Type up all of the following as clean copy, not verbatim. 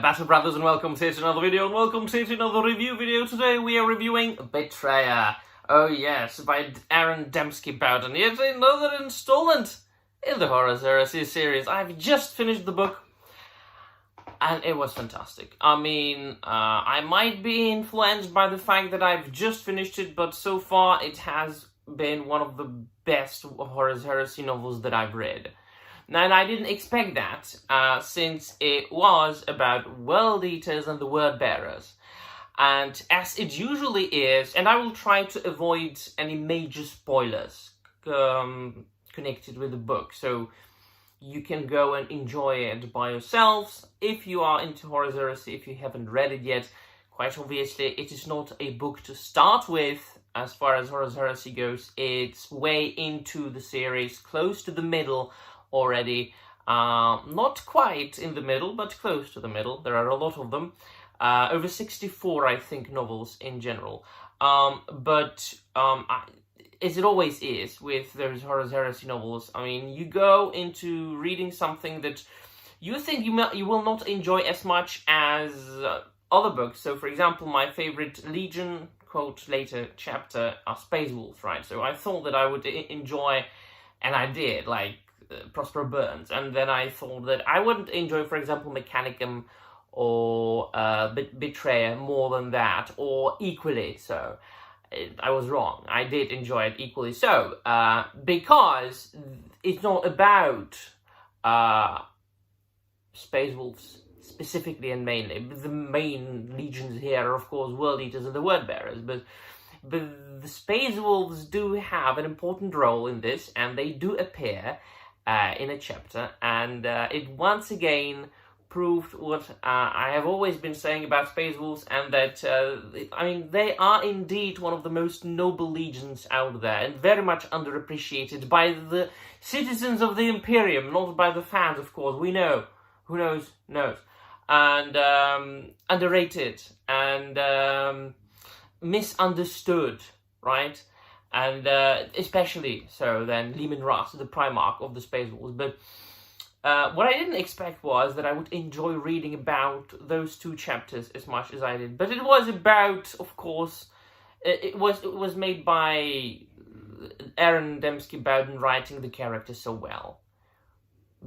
Battle Brothers, and welcome to another video, and welcome to another review video. Today we are reviewing Betrayer. Oh yes, by Aaron Dembski Bowden. Yet another installment in the Horus Heresy series. I've just finished the book, and it was fantastic. I mean, I might be influenced by the fact that I've just finished it, but so far it has been one of the best Horus Heresy novels that I've read. Now, and I didn't expect that, since it was about world eaters and the word bearers. And as it usually is, and I will try to avoid any major spoilers connected with the book, so you can go and enjoy it by yourselves. If you are into Horus Heresy, if you haven't read it yet, quite obviously it is not a book to start with as far as Horus Heresy goes. It's way into the series, close to the middle already. Not quite in the middle, but close to the middle. There are a lot of them. Over 64, I think, novels in general. As it always is with those Horus Heresy novels, I mean, you go into reading something that you think you will not enjoy as much as other books. So, for example, my favorite Legion, quote, later chapter, are Space Wolves, right? So I thought that I would enjoy, and I did, like, Prospero Burns, and then I thought that I wouldn't enjoy, for example, Mechanicum or Betrayer more than that, or equally so. I was wrong. I did enjoy it equally so, because it's not about Space Wolves specifically and mainly. The main legions here are, of course, World Eaters and the Word Bearers, but the Space Wolves do have an important role in this, and they do appear in a chapter, and it once again proved what I have always been saying about Space Wolves, and that, I mean, they are indeed one of the most noble legions out there, and very much underappreciated by the citizens of the Imperium, not by the fans, of course. We know. Who knows? Knows. And underrated, and misunderstood, right? And especially so then Leman Russ, the Primarch of the Space Wolves. But what I didn't expect was that I would enjoy reading about those two chapters as much as I did. But it was about, of course, it was made by Aaron Dembski Bowden writing the character so well.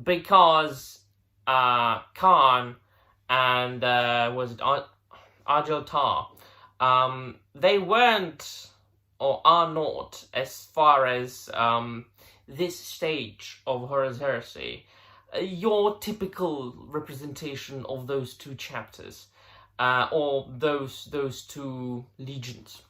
Because Khan and was it Arjel Tar, they weren't or are not, as far as this stage of Horus Heresy, your typical representation of those two chapters, or those two legions.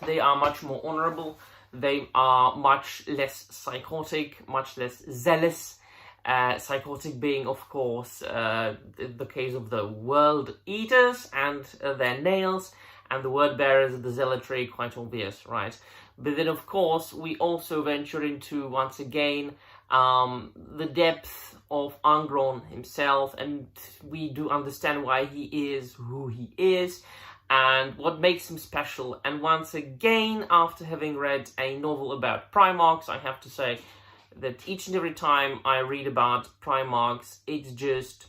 They are much more honorable, they are much less psychotic, much less zealous. Psychotic being, of course, the case of the World Eaters and their nails, and the Word Bearers, the zealotry, quite obvious, right? But then, of course, we also venture into, once again, the depth of Angron himself, and we do understand why he is who he is, and what makes him special. And once again, after having read a novel about Primarchs, I have to say that each and every time I read about Primarchs, it's just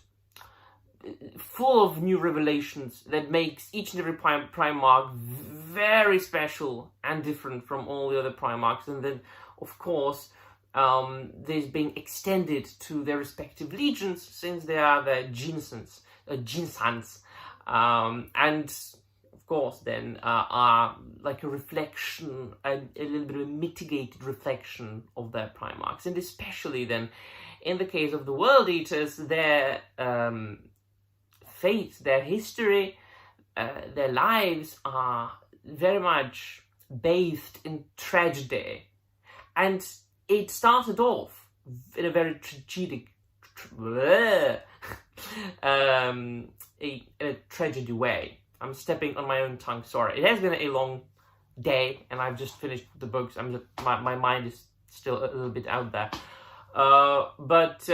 full of new revelations that makes each and every Primarch very special and different from all the other Primarchs. And then, of course, there's being extended to their respective legions, since they are the Jinsans, and of course then are like a reflection, a little bit of a mitigated reflection of their Primarchs. And especially then, in the case of the World Eaters, their fate, their history, their lives are very much bathed in tragedy. And it started off in a very in a tragedy way. I'm stepping on my own tongue, sorry. It has been a long day, and I've just finished the books. My mind is still a little bit out there. But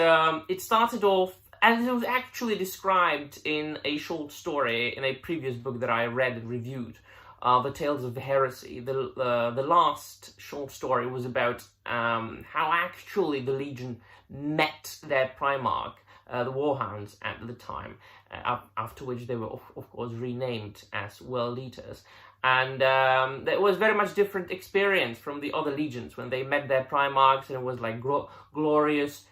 it started off, and it was actually described in a short story in a previous book that I read and reviewed, The Tales of the Heresy. The last short story was about how actually the Legion met their Primarch, the Warhounds at the time, after which they were, of course, renamed as World Eaters. And it was very much different experience from the other legions when they met their Primarchs, and it was like glorious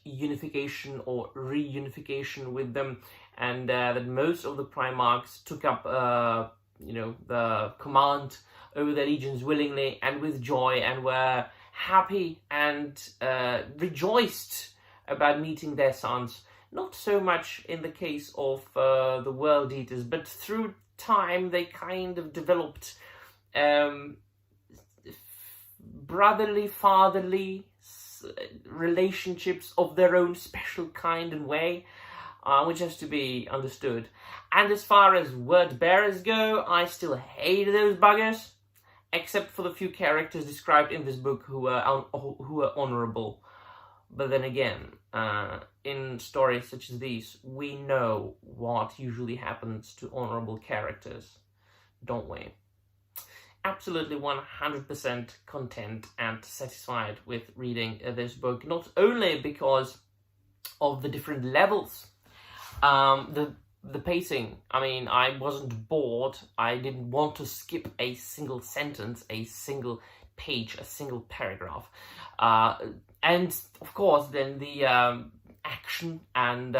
unification or reunification with them, and that most of the Primarchs took up the command over their legions willingly and with joy, and were happy and rejoiced about meeting their sons. Not so much in the case of the World Eaters, but through time they kind of developed brotherly, fatherly relationships of their own special kind and way, which has to be understood. And as far as word bearers go, I still hate those buggers, except for the few characters described in this book who are honorable. But then again, in stories such as these, we know what usually happens to honorable characters, don't we? Absolutely 100% content and satisfied with reading this book, not only because of the different levels, the pacing. I mean, I wasn't bored. I didn't want to skip a single sentence, a single page, a single paragraph. And of course, then the action and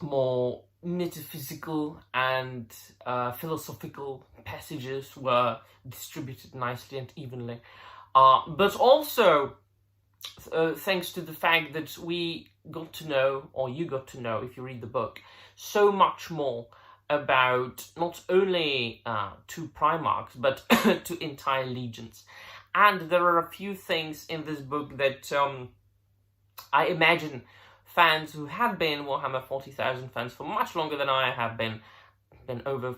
more metaphysical and philosophical passages were distributed nicely and evenly. But also, thanks to the fact that we got to know, or you got to know if you read the book, so much more about not only two Primarchs, but two entire legions. And there are a few things in this book that I imagine fans who have been Warhammer 40,000 fans for much longer than I have been over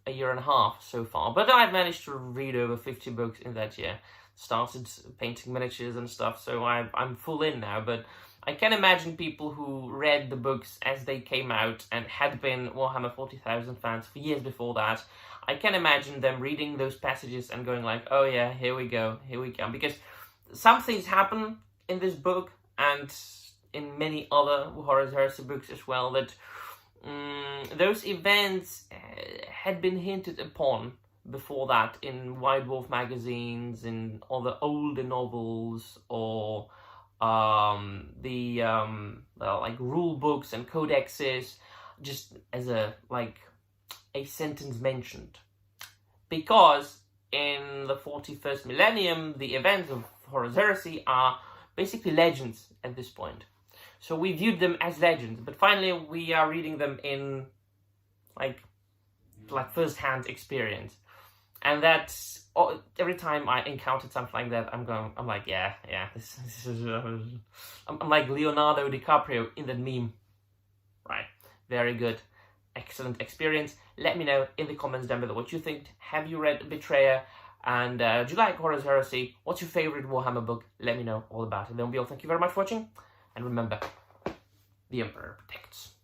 a year and a half so far, but I've managed to read over 50 books in that year, started painting miniatures and stuff, so I'm full in now. But I can imagine people who read the books as they came out and had been Warhammer 40,000 fans for years before that. I can imagine them reading those passages and going like, oh yeah, here we go, because some things happen in this book and in many other Horus Heresy books as well, that those events had been hinted upon before that in White Wolf magazines, in other older novels, or like rule books and codexes, just as a sentence mentioned. Because in the 41st millennium, the events of Horus Heresy are basically legends at this point. So we viewed them as legends, but finally we are reading them in like first-hand experience. And that's every time I encountered something like that, I'm like, yeah, this is I'm like Leonardo DiCaprio in that meme, right? Very good, excellent experience. Let me know in the comments down below what you think. Have you read Betrayer? And do you like Horus Heresy? What's your favorite Warhammer book? Let me know all about it. Then we'll be all. Thank you very much for watching, and remember, the Emperor protects.